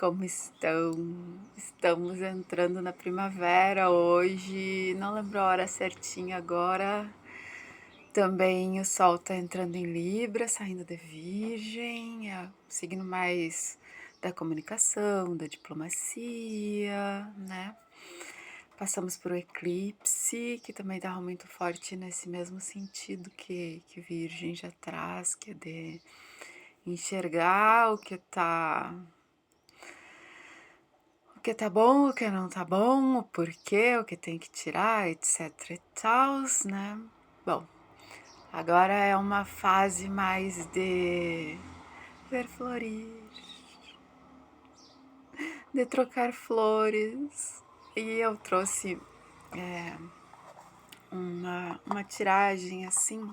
como estão? Estamos entrando na primavera hoje, não lembro a hora certinha agora. Também o sol tá entrando em Libra, saindo de Virgem, é o signo mais da comunicação, da diplomacia, né? Passamos por um eclipse, que também estava muito forte nesse mesmo sentido que Virgem já traz, que é de enxergar o que tá bom, o que não tá bom, o porquê, o que tem que tirar, etc e tals, né? Bom, agora é uma fase mais de ver florir, de trocar flores. E eu trouxe uma tiragem assim,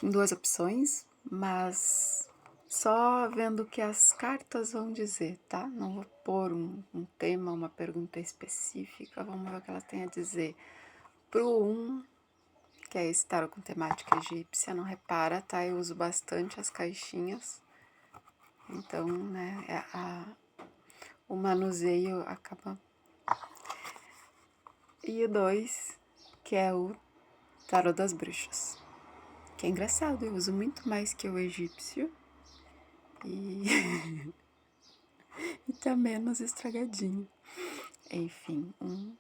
em duas opções, mas só vendo o que as cartas vão dizer, tá? Não vou pôr um tema, uma pergunta específica, vamos ver o que ela tem a dizer. Pro 1, que é esse tarot com temática egípcia, não repara, tá? Eu uso bastante as caixinhas, então, né, o manuseio acaba. E o 2, que é o tarot das bruxas, que é engraçado, eu uso muito mais que o egípcio e, e tá menos estragadinho. Enfim, 1,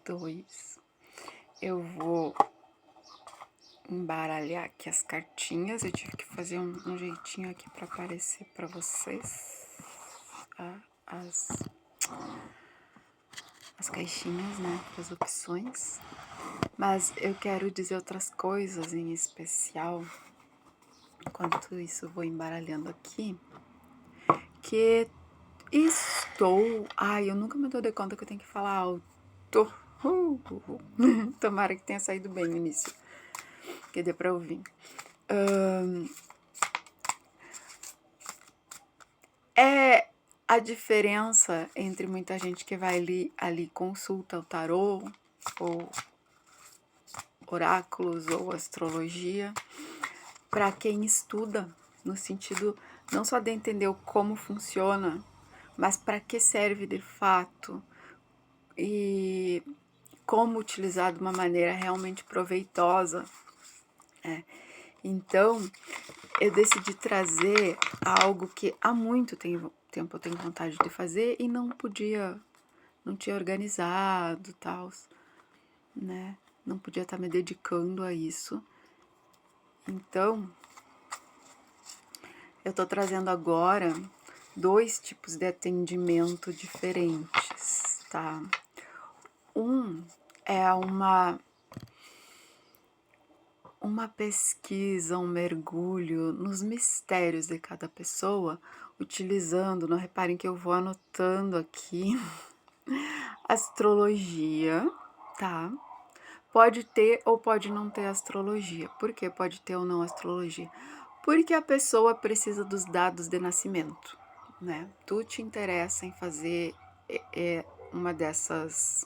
2. Eu vou embaralhar aqui as cartinhas. Eu tive que fazer um jeitinho aqui para aparecer para vocês as caixinhas, né, as opções. Mas eu quero dizer outras coisas em especial, enquanto isso eu vou embaralhando aqui, que estou... Ai, eu nunca me dou de conta que eu tenho que falar alto. Tomara que tenha saído bem no início, que dê pra ouvir. É a diferença entre muita gente que vai ali consulta o tarô, ou oráculos, ou astrologia, para quem estuda, no sentido não só de entender como funciona, mas para que serve de fato e como utilizar de uma maneira realmente proveitosa. Então, eu decidi trazer algo que há muito tempo eu tenho vontade de fazer e não tinha organizado, tal, né? Não podia estar me dedicando a isso. Então, eu tô trazendo agora 2 tipos de atendimento diferentes, tá? Um é uma pesquisa, um mergulho nos mistérios de cada pessoa, utilizando, não reparem que eu vou anotando aqui, astrologia, tá? Pode ter ou pode não ter astrologia. Por que pode ter ou não astrologia? Porque a pessoa precisa dos dados de nascimento, né? Tu te interessa em fazer uma dessas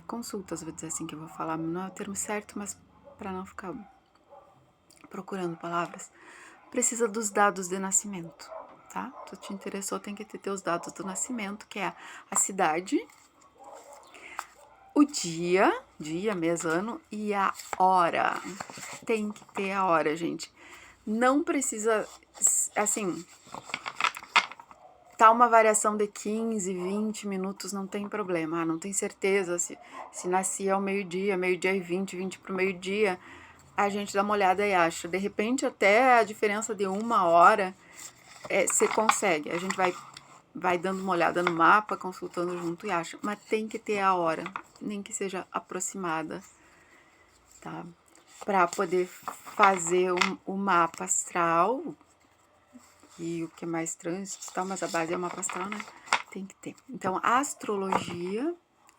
consultas, vou dizer assim que eu vou falar, não é o termo certo, mas para não ficar procurando palavras, precisa dos dados de nascimento, tá? Tu te interessou, tem que ter os dados do nascimento, que é a cidade, o dia, mês, ano e a hora. Tem que ter a hora, gente. Não precisa, assim, tá uma variação de 15, 20 minutos, não tem problema. Não tem certeza se nasci ao meio-dia e 20, 20 pro meio-dia, a gente dá uma olhada e acha. De repente, até a diferença de 1 hora, você consegue. A gente vai dando uma olhada no mapa, consultando junto e acha. Mas tem que ter a hora, nem que seja aproximada, tá? Para poder fazer o mapa astral e o que mais trânsito e tal, mas a base é o mapa astral, né? Tem que ter. Então, a astrologia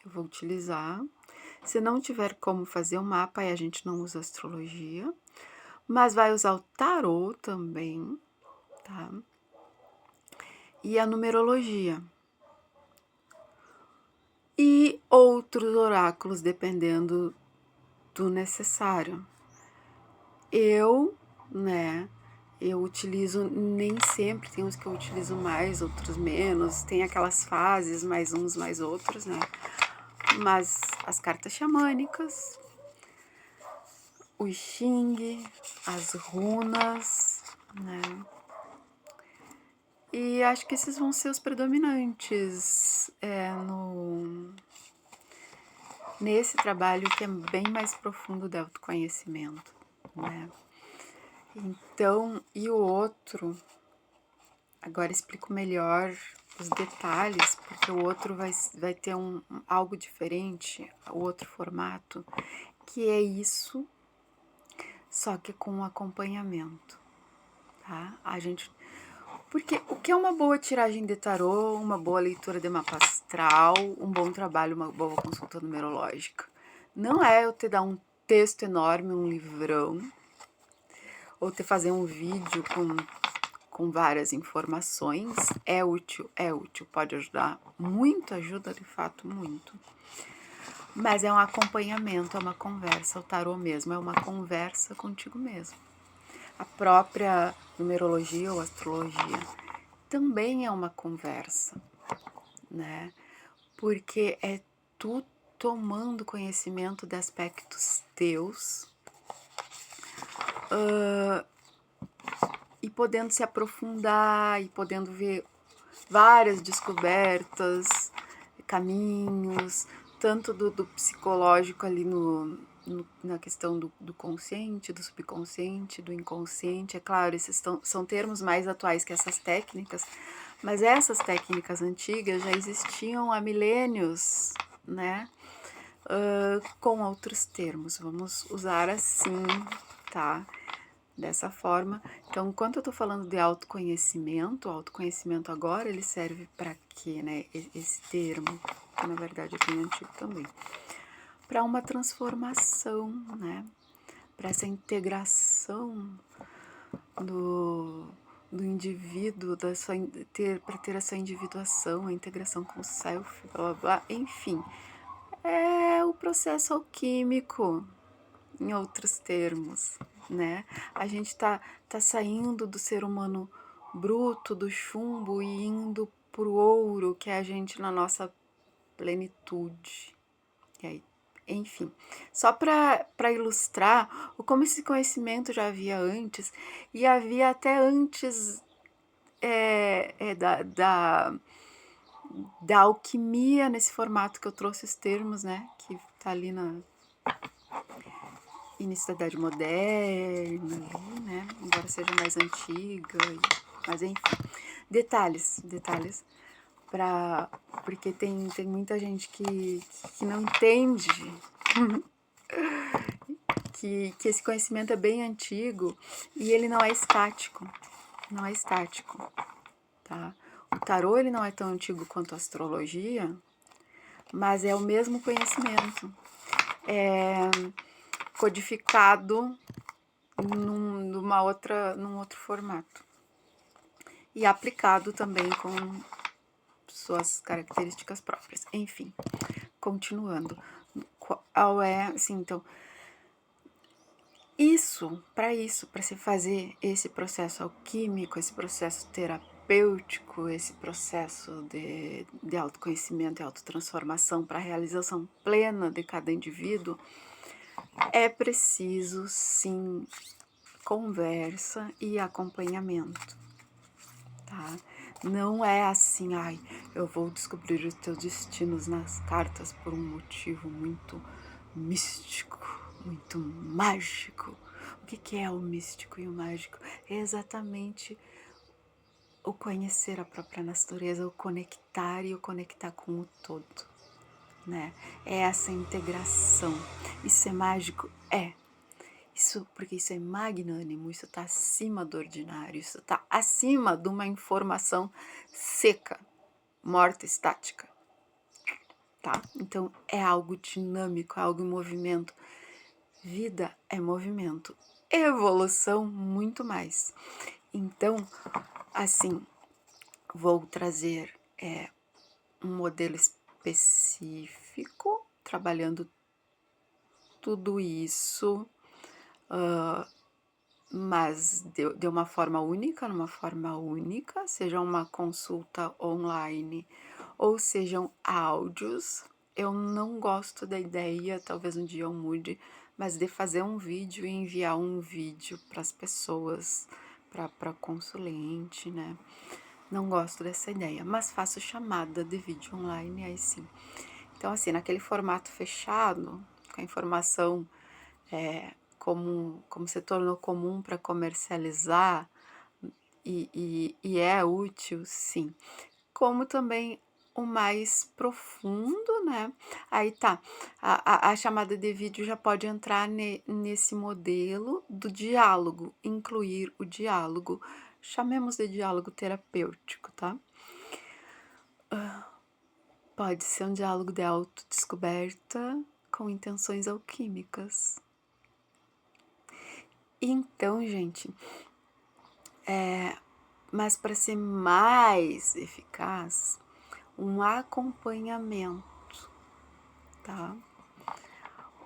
eu vou utilizar. Se não tiver como fazer o mapa, aí a gente não usa astrologia, mas vai usar o tarô também, tá? E a numerologia. E outros oráculos, dependendo do necessário. Eu, né, eu utilizo nem sempre, tem uns que eu utilizo mais, outros menos, tem aquelas fases, mais uns, mais outros, né? Mas as cartas xamânicas, o I Ching, as runas, né? E acho que esses vão ser os predominantes nesse trabalho que é bem mais profundo do autoconhecimento, né? Então, e o outro, agora explico melhor os detalhes, porque o outro vai ter algo diferente, o outro formato, que é isso, só que com acompanhamento, tá? Porque o que é uma boa tiragem de tarô, uma boa leitura de mapa astral, um bom trabalho, uma boa consulta numerológica? Não é eu te dar um texto enorme, um livrão, ou te fazer um vídeo com várias informações. É útil, pode ajudar. Muito ajuda, de fato, muito. Mas é um acompanhamento, é uma conversa. O tarô mesmo é uma conversa contigo mesmo. A própria numerologia ou astrologia também é uma conversa, né? Porque é tu tomando conhecimento de aspectos teus e podendo se aprofundar e podendo ver várias descobertas, caminhos, tanto do psicológico ali na questão do consciente, do subconsciente, do inconsciente. É claro, esses são termos mais atuais que essas técnicas, mas essas técnicas antigas já existiam há milênios, né? Com outros termos, vamos usar assim, tá? Dessa forma. Então, enquanto eu tô falando de autoconhecimento, o autoconhecimento agora ele serve para quê, né? Esse termo, que na verdade é bem antigo também. Para uma transformação, né? Para essa integração do indivíduo, para ter essa individuação, a integração com o self, blá blá blá, enfim. É o processo alquímico, em outros termos, né? A gente tá saindo do ser humano bruto, do chumbo, e indo pro ouro, que é a gente na nossa plenitude. E aí, enfim, só para ilustrar como esse conhecimento já havia antes, e havia até antes da alquimia nesse formato que eu trouxe os termos, né? Que tá ali na início da Idade Moderna, né? Embora seja mais antiga, mas enfim. Detalhes, porque tem muita gente que não entende que esse conhecimento é bem antigo e ele não é estático, tá? O tarô ele não é tão antigo quanto a astrologia, mas é o mesmo conhecimento. É codificado num outro formato. E aplicado também com suas características próprias. Enfim, continuando. Qual é, assim, então, para se fazer esse processo alquímico, esse processo terapêutico, esse processo de autoconhecimento e autotransformação para a realização plena de cada indivíduo, é preciso, sim, conversa e acompanhamento, tá? Não é assim, ai, eu vou descobrir os teus destinos nas cartas por um motivo muito místico, muito mágico. O que é o místico e o mágico? É exatamente o conhecer a própria natureza, o conectar e o conectar com o todo, né? É essa integração. Isso é mágico? É. Porque isso é magnânimo, isso está acima do ordinário, isso está acima de uma informação seca, morta, estática, tá? Então é algo dinâmico, é algo em movimento. Vida é movimento, evolução muito mais. Então, assim, vou trazer um modelo específico, trabalhando tudo isso mas de uma forma única, numa forma única, seja uma consulta online ou sejam áudios. Eu não gosto da ideia, talvez um dia eu mude, mas de fazer um vídeo e enviar um vídeo para as pessoas, para consulente, né? Não gosto dessa ideia, mas faço chamada de vídeo online, aí sim. Então, assim, naquele formato fechado, com a informação como se tornou comum para comercializar e é útil, sim. Como também o mais profundo, né? Aí tá, a chamada de vídeo já pode entrar nesse modelo do diálogo, incluir o diálogo. Chamemos de diálogo terapêutico, tá? Pode ser um diálogo de autodescoberta com intenções alquímicas. Então, gente, mas para ser mais eficaz, um acompanhamento, tá?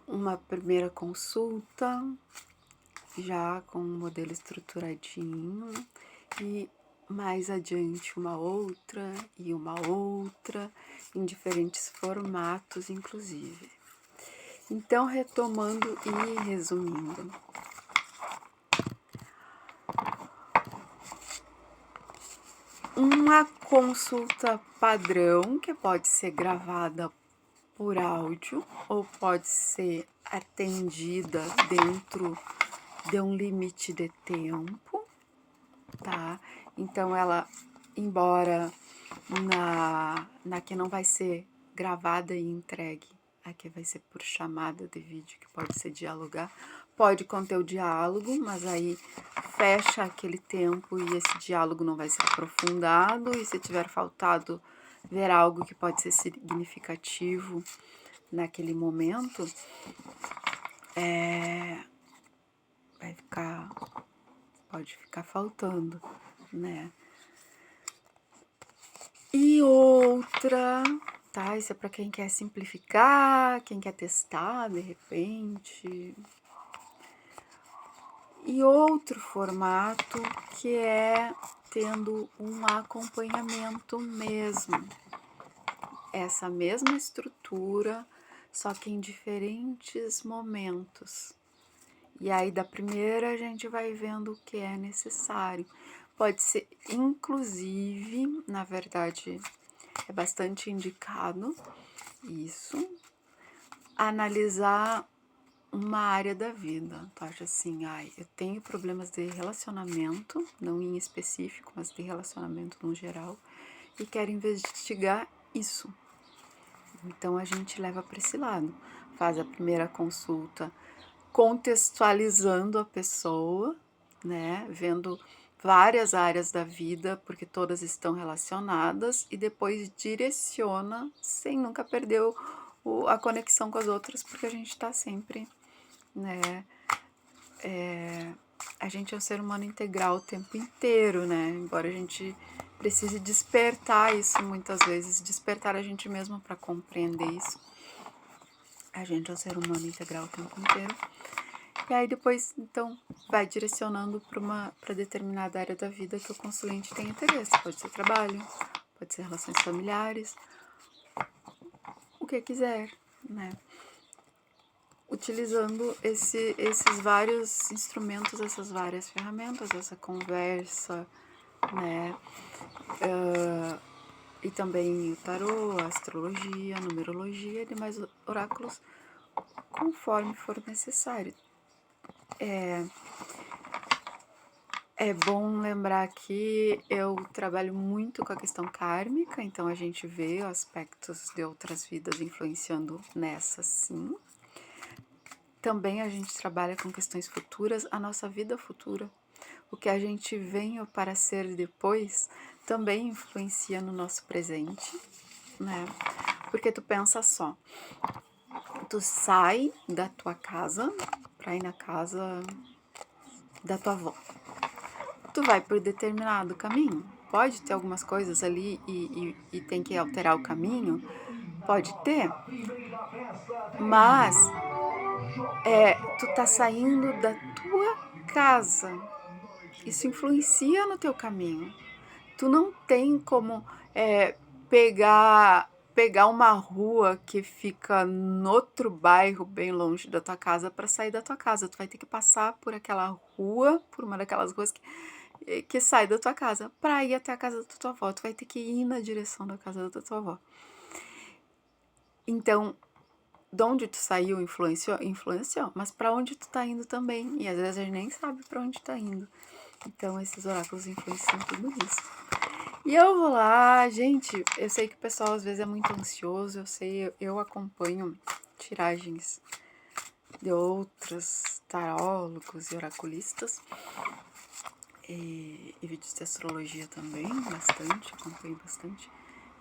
Uma primeira consulta, já com um modelo estruturadinho, e mais adiante uma outra, em diferentes formatos, inclusive. Então, retomando e resumindo, uma consulta padrão que pode ser gravada por áudio ou pode ser atendida dentro de um limite de tempo, tá? Então ela, embora na que não vai ser gravada e entregue, a que vai ser por chamada de vídeo, que pode ser dialogar, pode conter o diálogo, mas aí fecha aquele tempo e esse diálogo não vai ser aprofundado, e se tiver faltado ver algo que pode ser significativo naquele momento, pode ficar faltando, né? E outra, tá? Isso é para quem quer simplificar, quem quer testar de repente. E outro formato que é tendo um acompanhamento mesmo. Essa mesma estrutura, só que em diferentes momentos. E aí da primeira a gente vai vendo o que é necessário. Pode ser, inclusive, na verdade, é bastante indicado isso, analisar uma área da vida. Tu acha assim, eu tenho problemas de relacionamento, não em específico, mas de relacionamento no geral, e quero investigar isso. Então a gente leva para esse lado, faz a primeira consulta contextualizando a pessoa, né, vendo várias áreas da vida, porque todas estão relacionadas, e depois direciona sem nunca perder a conexão com as outras, porque a gente está sempre, né, a gente é um ser humano integral o tempo inteiro, né, embora a gente precise despertar isso muitas vezes, despertar a gente mesmo para compreender isso. A gente é um ser humano integral o tempo inteiro. E aí depois, então, vai direcionando para determinada área da vida que o consulente tem interesse. Pode ser trabalho, pode ser relações familiares, o que quiser, né? Utilizando esses vários instrumentos, essas várias ferramentas, essa conversa, né? E também o tarô, a astrologia, a numerologia e demais oráculos, conforme for necessário. É bom lembrar que eu trabalho muito com a questão kármica, então a gente vê aspectos de outras vidas influenciando nessa, sim. Também a gente trabalha com questões futuras, a nossa vida futura. O que a gente veio para ser depois também influencia no nosso presente, né? Porque tu pensa só, tu sai da tua casa para ir na casa da tua avó. Tu vai por determinado caminho. Pode ter algumas coisas ali e tem que alterar o caminho. Pode ter. Mas tu tá saindo da tua casa. Isso influencia no teu caminho. Tu não tem como pegar uma rua que fica no outro bairro bem longe da tua casa para sair da tua casa. Tu vai ter que passar por aquela rua, por uma daquelas ruas que sai da tua casa para ir até a casa da tua avó. Tu vai ter que ir na direção da casa da tua avó. Então, de onde tu saiu influenciou? Influenciou, mas para onde tu tá indo também. E às vezes a gente nem sabe para onde tá indo. Então, esses oráculos influenciam tudo isso. E eu vou lá, gente, eu sei que o pessoal às vezes é muito ansioso, eu acompanho tiragens de outros tarólogos e oraculistas, e vídeos de astrologia também, bastante, acompanho bastante,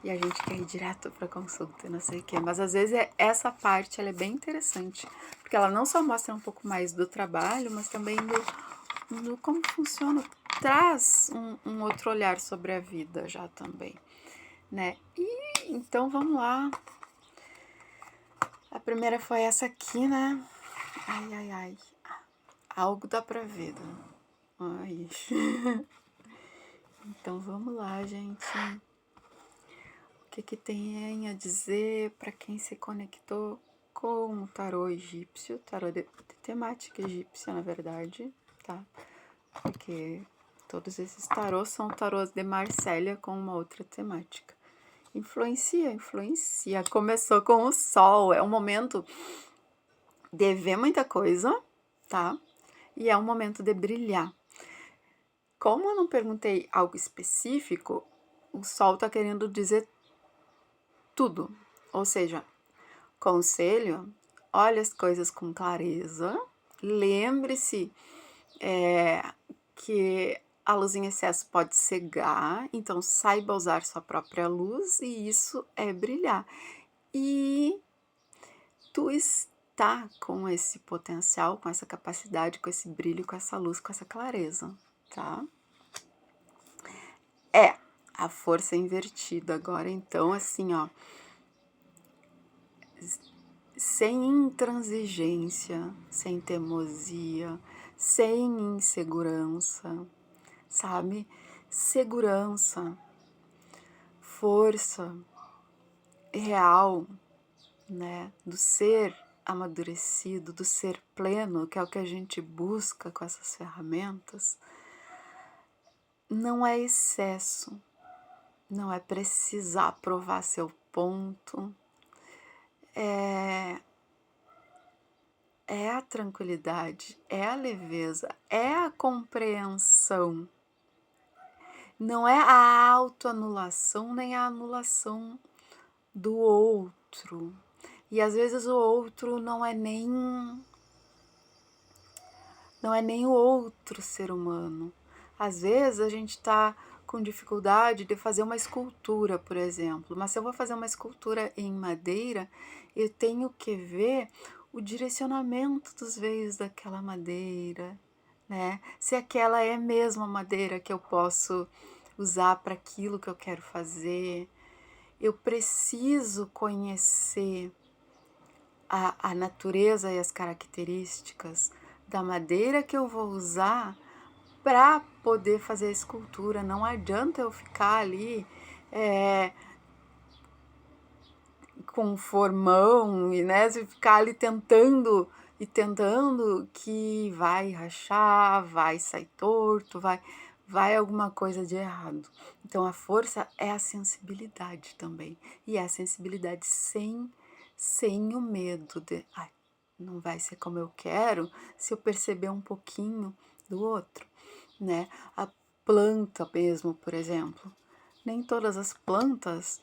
e a gente quer ir direto para consulta, não sei o que, mas às vezes essa parte ela é bem interessante, porque ela não só mostra um pouco mais do trabalho, mas também do como funciona, traz um outro olhar sobre a vida já também, né? E então vamos lá. A primeira foi essa aqui, né? Ai, ai, ai. Algo dá pra ver, né? Ai. Então vamos lá, gente. O que tem a dizer para quem se conectou com o tarô egípcio, tarô de temática egípcia, na verdade, tá? Porque todos esses tarôs são tarôs de Marsella com uma outra temática. Influencia. Começou com o sol, é um momento de ver muita coisa, tá? E é um momento de brilhar. Como eu não perguntei algo específico, o sol tá querendo dizer tudo. Ou seja, conselho, olhe as coisas com clareza, lembre-se que a luz em excesso pode cegar, então saiba usar sua própria luz e isso é brilhar. E tu está com esse potencial, com essa capacidade, com esse brilho, com essa luz, com essa clareza, tá? A força invertida agora, então, assim, ó, sem intransigência, sem teimosia, sem insegurança, sabe? Segurança, força real, né? Do ser amadurecido, do ser pleno, que é o que a gente busca com essas ferramentas, não é excesso, não é precisar provar seu ponto, é a tranquilidade, é a leveza, é a compreensão. Não é a autoanulação nem a anulação do outro. E às vezes o outro não é nem o outro ser humano. Às vezes a gente está com dificuldade de fazer uma escultura, por exemplo. Mas se eu vou fazer uma escultura em madeira, eu tenho que ver o direcionamento dos veios daquela madeira, né? Se aquela é mesmo a madeira que eu posso usar para aquilo que eu quero fazer. Eu preciso conhecer a natureza e as características da madeira que eu vou usar para poder fazer a escultura. Não adianta eu ficar ali com formão e, né, ficar ali tentando que vai rachar, vai sair torto, vai alguma coisa de errado. Então a força é a sensibilidade também, e é a sensibilidade sem o medo de não vai ser como eu quero se eu perceber um pouquinho do outro, né? A planta mesmo, por exemplo, nem todas as plantas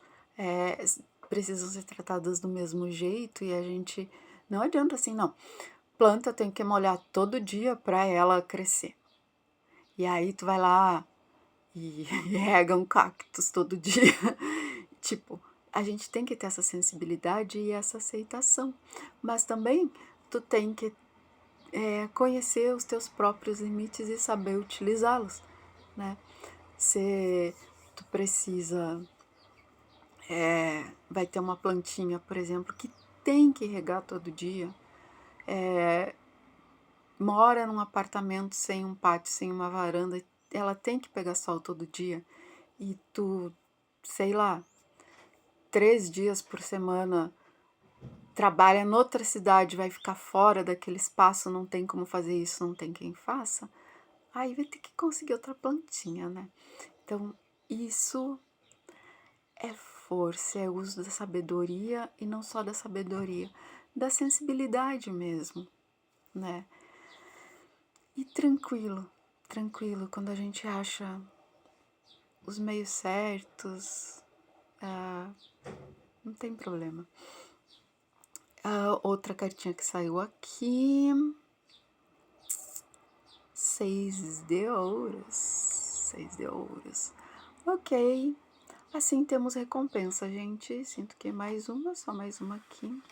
precisam ser tratadas do mesmo jeito, e a gente não adianta assim, não. Planta tem que molhar todo dia para ela crescer. E aí tu vai lá e rega um cactus todo dia. Tipo, a gente tem que ter essa sensibilidade e essa aceitação. Mas também tu tem que conhecer os teus próprios limites e saber utilizá-los, né? Se tu precisa, vai ter uma plantinha, por exemplo, que tem que regar todo dia, mora num apartamento sem um pátio, sem uma varanda, ela tem que pegar sol todo dia, e tu, sei lá, 3 dias por semana trabalha em outra cidade, vai ficar fora daquele espaço, não tem como fazer isso, não tem quem faça, aí vai ter que conseguir outra plantinha, né? Então, isso é força, é uso da sabedoria, e não só da sabedoria, da sensibilidade mesmo, né? E tranquilo, tranquilo, quando a gente acha os meios certos, não tem problema. Outra cartinha que saiu aqui, 6 de ouros, 6 de ouros, ok. Assim temos recompensa, gente. Sinto que mais uma, só mais uma aqui.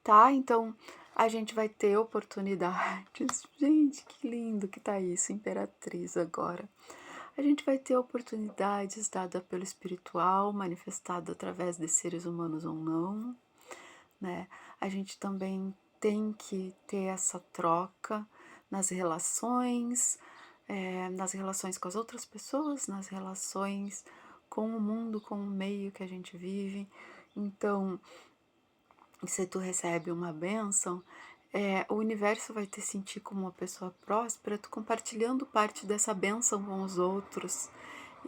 Tá, então a gente vai ter oportunidades. Gente, que lindo que tá isso, Imperatriz agora. A gente vai ter oportunidades dadas pelo espiritual, manifestada através de seres humanos ou não, né? A gente também tem que ter essa troca nas relações com as outras pessoas, nas relações com o mundo, com o meio que a gente vive. Então, se tu recebe uma bênção, o universo vai te sentir como uma pessoa próspera, tu compartilhando parte dessa bênção com os outros,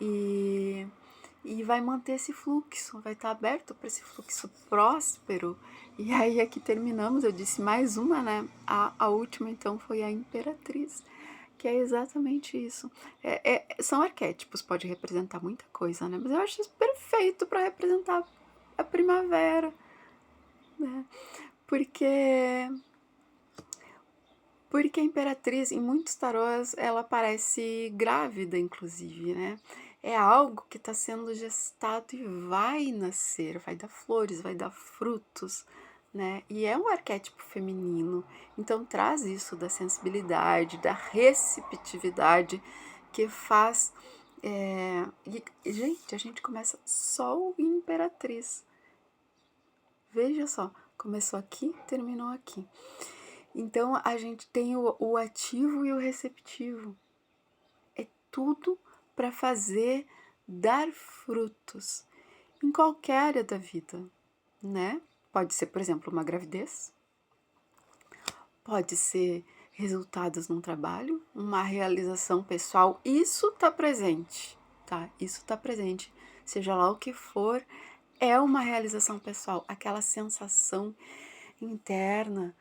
e vai manter esse fluxo, vai estar aberto para esse fluxo próspero. E aí aqui terminamos, eu disse mais uma, né? A última então foi a Imperatriz, que é exatamente isso. São arquétipos, pode representar muita coisa, né? Mas eu acho isso perfeito para representar a primavera, né? Porque a Imperatriz, em muitos tarôs, ela parece grávida, inclusive, né? É algo que está sendo gestado e vai nascer, vai dar flores, vai dar frutos, né? E é um arquétipo feminino, então traz isso da sensibilidade, da receptividade, que faz... gente, a gente começa Sol e Imperatriz. Veja só, começou aqui, terminou aqui. Então, a gente tem o ativo e o receptivo. É tudo para fazer dar frutos em qualquer área da vida, né? Pode ser, por exemplo, uma gravidez. Pode ser resultados num trabalho, uma realização pessoal. Isso tá presente, tá? Isso tá presente. Seja lá o que for, é uma realização pessoal. Aquela sensação interna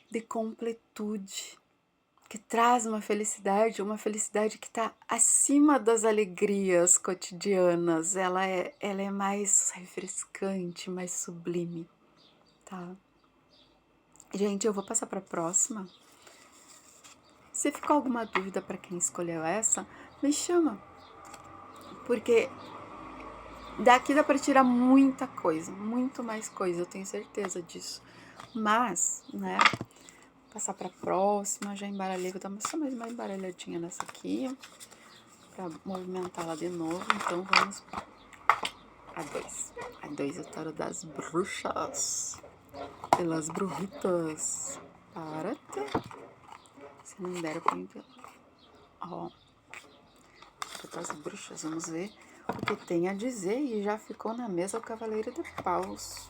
de completude, que traz uma felicidade que está acima das alegrias cotidianas. Ela é mais refrescante, mais sublime, tá? Gente, eu vou passar para a próxima. Se ficou alguma dúvida para quem escolheu essa, me chama, porque daqui dá para tirar muita coisa, muito mais coisa, eu tenho certeza disso. Mas, né, passar para a próxima, já embaralhei, vou dar só mais uma embaralhadinha nessa aqui, para movimentá-la de novo. Então vamos a 2. A 2 é o tarô das bruxas, pelas brujitas. Para, se não der pra mim, ó, das bruxas, vamos ver o que tem a dizer. E já ficou na mesa o Cavaleiro de Paus.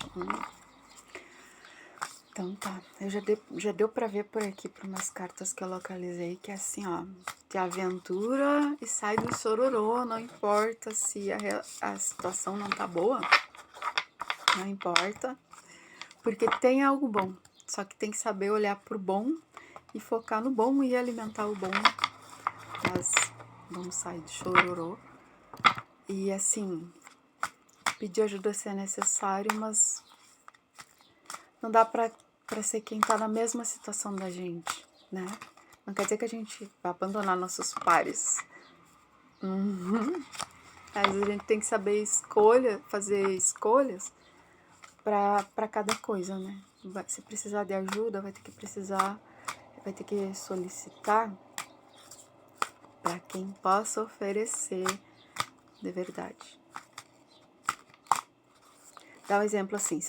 Então tá, já deu pra ver por aqui, por umas cartas que eu localizei, que é assim, ó, te aventura e sai do chororô, não importa se a situação não tá boa, não importa, porque tem algo bom, só que tem que saber olhar pro bom e focar no bom e alimentar o bom, mas vamos sair do chororô. E assim, pedir ajuda se é necessário, mas não dá pra ser quem tá na mesma situação da gente, né? Não quer dizer que a gente vai abandonar nossos pares. Às vezes a gente tem que saber fazer escolhas pra cada coisa, né? Se precisar de ajuda, vai ter que solicitar para quem possa oferecer de verdade. Dá um exemplo assim,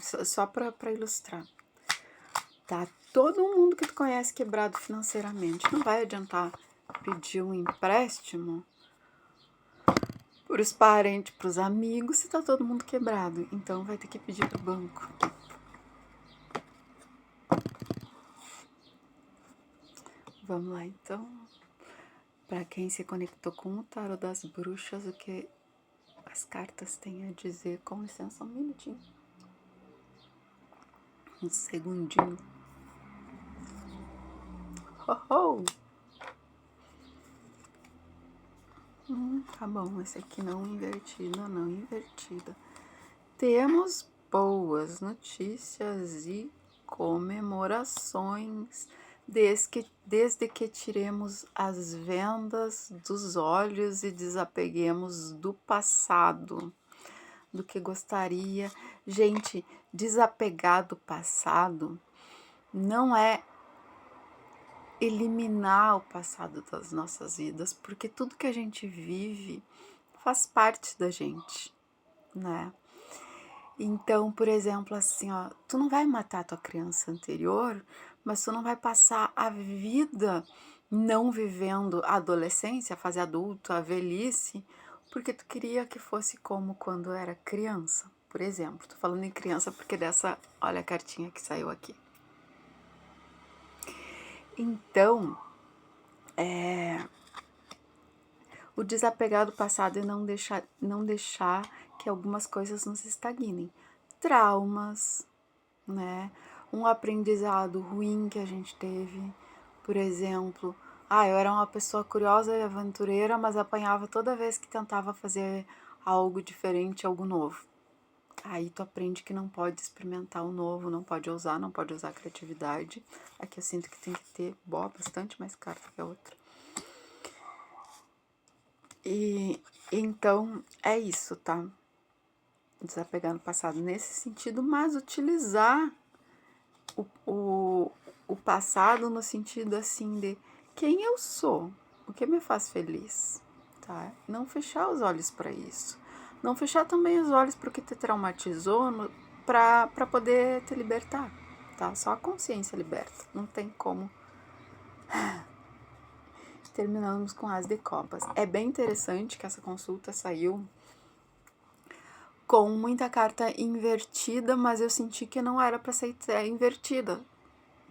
só para ilustrar. Tá todo mundo que tu conhece quebrado financeiramente. Não vai adiantar pedir um empréstimo para os parentes, para os amigos, se tá todo mundo quebrado. Então vai ter que pedir pro banco. Vamos lá, então. Para quem se conectou com o tarot das bruxas, o que as cartas têm a dizer? Com licença, um minutinho. Um segundinho. Ho, ho! Tá bom, esse aqui não invertido, não invertida. Temos boas notícias e comemorações desde que tiremos as vendas dos olhos e desapeguemos do passado, do que gostaria. Gente, desapegar do passado não é eliminar o passado das nossas vidas, porque tudo que a gente vive faz parte da gente, né? Então, por exemplo, assim, ó, tu não vai matar a tua criança anterior, mas tu não vai passar a vida não vivendo a adolescência, a fase adulta, a velhice, porque tu queria que fosse como quando era criança. Por exemplo, tô falando em criança porque dessa, olha a cartinha que saiu aqui. Então, o desapegar do passado e não deixar que algumas coisas nos estagnem. Traumas, né? Um aprendizado ruim que a gente teve, por exemplo, eu era uma pessoa curiosa e aventureira, mas apanhava toda vez que tentava fazer algo diferente, algo novo. Aí tu aprende que não pode experimentar o novo, não pode usar a criatividade. Aqui eu sinto que tem que ter bastante mais carta que a outra. E então é isso, tá? Desapegar no passado nesse sentido, mas utilizar o passado no sentido assim de quem eu sou, o que me faz feliz, tá? Não fechar os olhos para isso. Não fechar também os olhos para o que te traumatizou para poder te libertar, tá? Só a consciência liberta, não tem como. Terminamos com as de copas. É bem interessante que essa consulta saiu com muita carta invertida, mas eu senti que não era para aceitar invertida.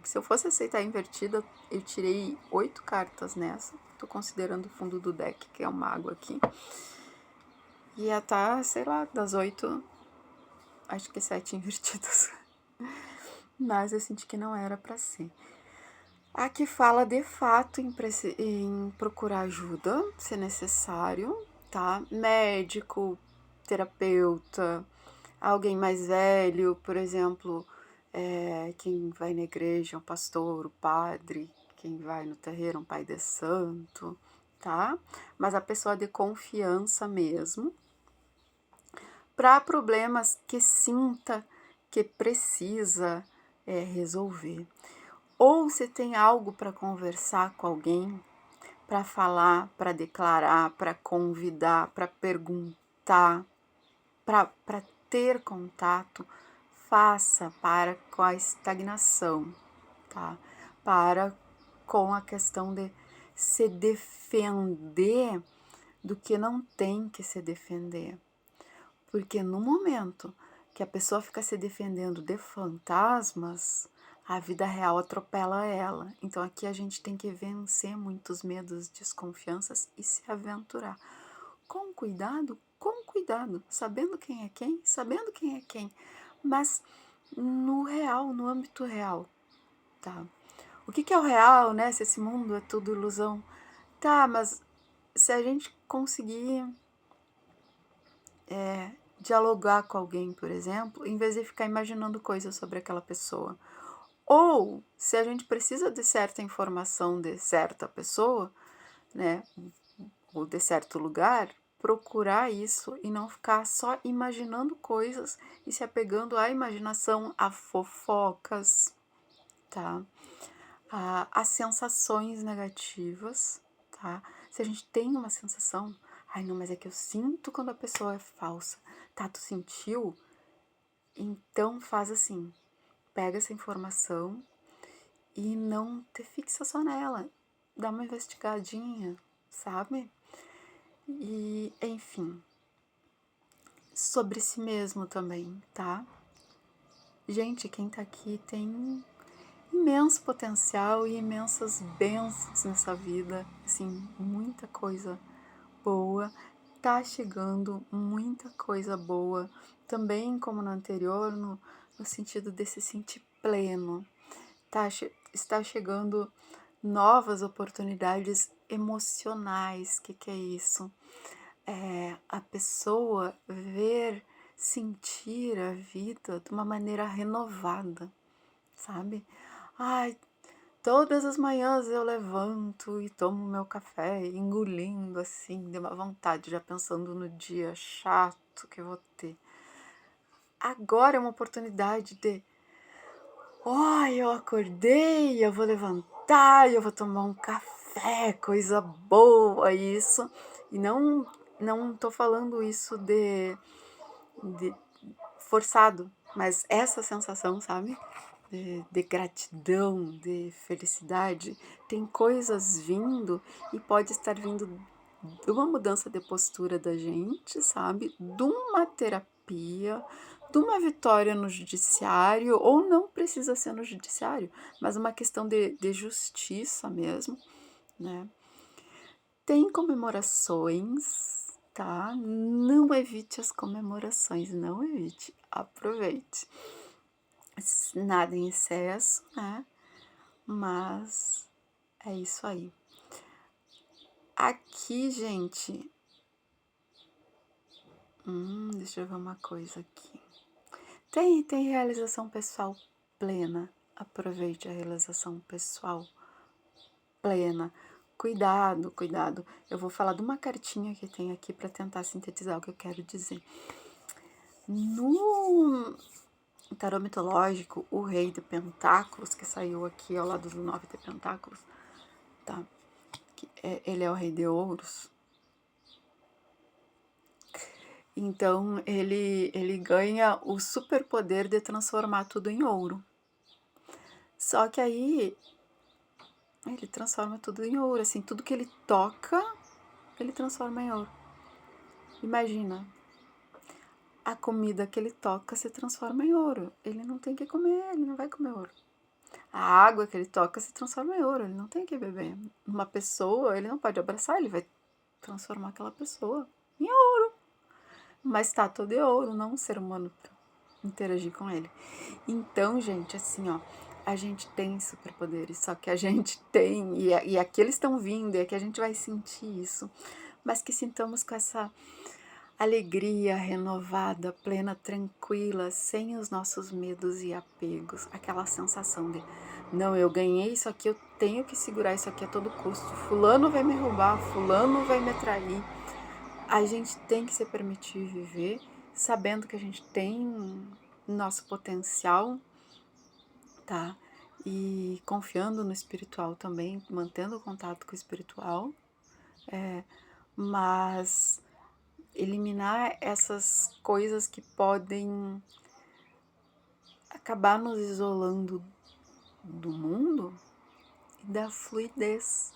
Se eu fosse aceitar invertida, eu tirei 8 cartas nessa. Tô considerando o fundo do deck, que é o mago aqui. Ia tá, sei lá, das 8, acho que 7 invertidas. Mas eu senti que não era para ser. Aqui fala de fato em procurar ajuda, se necessário, tá? Médico, terapeuta, alguém mais velho, por exemplo, quem vai na igreja, um pastor, o padre, quem vai no terreiro, um pai de santo, tá? Mas a pessoa de confiança mesmo, para problemas que sinta que precisa resolver. Ou se tem algo para conversar com alguém, para falar, para declarar, para convidar, para perguntar, para ter contato, faça para com a estagnação, tá? Para com a questão de se defender do que não tem que se defender. Porque no momento que a pessoa fica se defendendo de fantasmas, a vida real atropela ela. Então aqui a gente tem que vencer muitos medos, desconfianças e se aventurar. Com cuidado, sabendo quem é quem, mas no real, no âmbito real, tá? O que é o real, né? Se esse mundo é tudo ilusão. Tá, mas se a gente conseguir dialogar com alguém, por exemplo, em vez de ficar imaginando coisas sobre aquela pessoa. Ou, se a gente precisa de certa informação de certa pessoa, né, ou de certo lugar, procurar isso e não ficar só imaginando coisas e se apegando à imaginação, a fofocas, tá? A sensações negativas, tá? Se a gente tem uma sensação, não, mas é que eu sinto quando a pessoa é falsa. Tá, tu sentiu? Então faz assim, pega essa informação e não ter fixa só nela. Dá uma investigadinha, sabe? E, enfim, sobre si mesmo também, tá? Gente, quem tá aqui tem imenso potencial e imensas bênçãos nessa vida, assim, muita coisa boa. Tá chegando muita coisa boa, também como no anterior, no sentido de se sentir pleno. Está chegando novas oportunidades emocionais. Que é isso? A pessoa ver, sentir a vida de uma maneira renovada, sabe? Ai, todas as manhãs eu levanto e tomo meu café, engolindo assim, de uma vontade, já pensando no dia chato que eu vou ter. Agora é uma oportunidade de, eu acordei, eu vou levantar, eu vou tomar um café, coisa boa isso. E não tô falando isso de forçado, mas essa sensação, sabe? De gratidão, de felicidade, tem coisas vindo e pode estar vindo de uma mudança de postura da gente, sabe? De uma terapia, de uma vitória no judiciário, ou não precisa ser no judiciário, mas uma questão de justiça mesmo, né? Tem comemorações, tá? Não evite as comemorações, não evite, aproveite. Nada em excesso, né? Mas é isso aí. Aqui, gente. Deixa eu ver uma coisa aqui. Tem realização pessoal plena. Aproveite a realização pessoal plena. Cuidado, cuidado. Eu vou falar de uma cartinha que tem aqui para tentar sintetizar o que eu quero dizer. No tarô mitológico, o rei de pentáculos, que saiu aqui ao lado do 9 de pentáculos, tá? Ele é o rei de ouros. Então, ele ganha o superpoder de transformar tudo em ouro. Só que aí, ele transforma tudo em ouro, assim, tudo que ele toca, ele transforma em ouro. Imagina, a comida que ele toca se transforma em ouro. Ele não tem que comer, ele não vai comer ouro. A água que ele toca se transforma em ouro, ele não tem que beber. Uma pessoa, ele não pode abraçar, ele vai transformar aquela pessoa em ouro. Uma estátua de ouro, não um ser humano pra interagir com ele. Então, gente, assim, ó, a gente tem superpoderes, só que a gente tem, e aqui eles estão vindo, e aqui a gente vai sentir isso, mas que sintamos com essa alegria renovada, plena, tranquila, sem os nossos medos e apegos, aquela sensação de, não, eu ganhei isso aqui, eu tenho que segurar isso aqui a todo custo, fulano vai me roubar, fulano vai me trair. A gente tem que se permitir viver, sabendo que a gente tem nosso potencial, tá? E confiando no espiritual também, mantendo contato com o espiritual, mas eliminar essas coisas que podem acabar nos isolando do mundo e da fluidez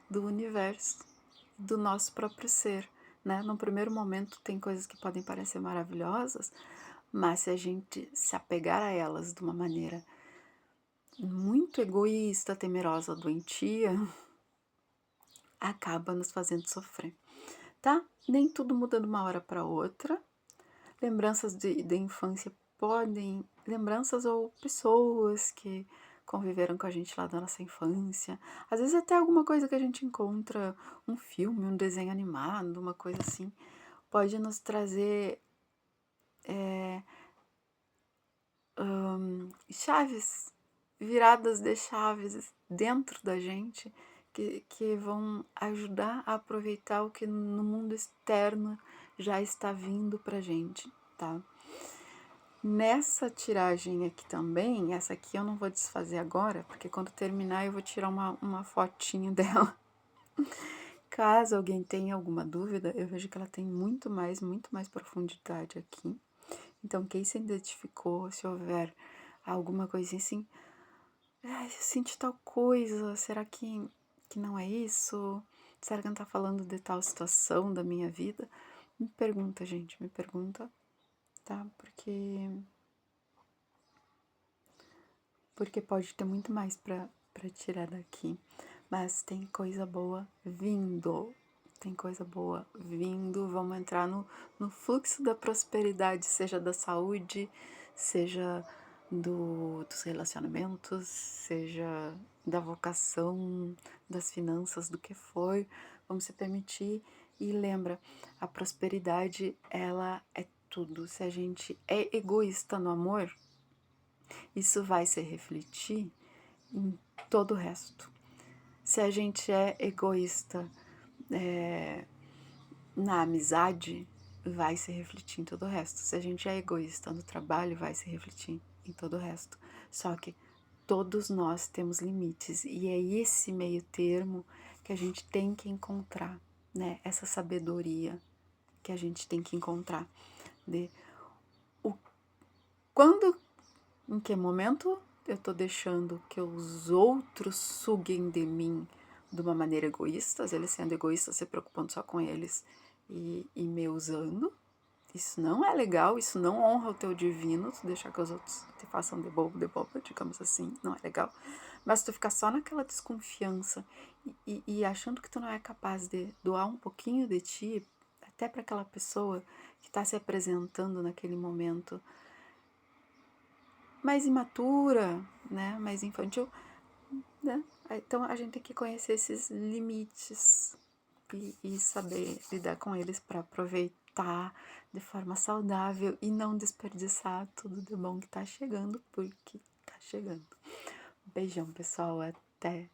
do universo, do nosso próprio ser, né? No primeiro momento tem coisas que podem parecer maravilhosas, mas se a gente se apegar a elas de uma maneira muito egoísta, temerosa, doentia, acaba nos fazendo sofrer, tá? Nem tudo muda de uma hora para outra. Lembranças de infância podem... Lembranças ou pessoas que conviveram com a gente lá da nossa infância. Às vezes até alguma coisa que a gente encontra, um filme, um desenho animado, uma coisa assim, pode nos trazer chaves, viradas de chaves dentro da gente que vão ajudar a aproveitar o que no mundo externo já está vindo pra gente, tá? Nessa tiragem aqui também, essa aqui eu não vou desfazer agora, porque quando terminar eu vou tirar uma fotinho dela. Caso alguém tenha alguma dúvida, eu vejo que ela tem muito mais profundidade aqui. Então, quem se identificou, se houver alguma coisinha assim, Ai, eu senti tal coisa, será que não é isso? Será que não tá falando de tal situação da minha vida? Me pergunta, gente, me pergunta, tá? Porque pode ter muito mais pra tirar daqui. Mas tem coisa boa vindo. Tem coisa boa vindo. Vamos entrar no fluxo da prosperidade, seja da saúde, seja dos relacionamentos, seja da vocação, das finanças, do que for. Vamos se permitir. E lembra, a prosperidade, ela é tudo. Se a gente é egoísta no amor, isso vai se refletir em todo o resto. Se a gente é egoísta na amizade, vai se refletir em todo o resto. Se a gente é egoísta no trabalho, vai se refletir em todo o resto. Só que todos nós temos limites e é esse meio termo que a gente tem que encontrar, né? Essa sabedoria que a gente tem que encontrar de o quando, em que momento eu tô deixando que os outros suguem de mim de uma maneira egoísta, eles sendo egoístas, se preocupando só com eles e me usando. Isso não é legal, isso não honra o teu divino, tu deixar que os outros te façam de boba, digamos assim, não é legal. Mas tu ficar só naquela desconfiança e achando que tu não é capaz de doar um pouquinho de ti, até para aquela pessoa que está se apresentando naquele momento mais imatura, né, mais infantil, né? Então a gente tem que conhecer esses limites e saber lidar com eles para aproveitar de forma saudável e não desperdiçar tudo de bom que tá chegando, porque tá chegando. Beijão, pessoal, até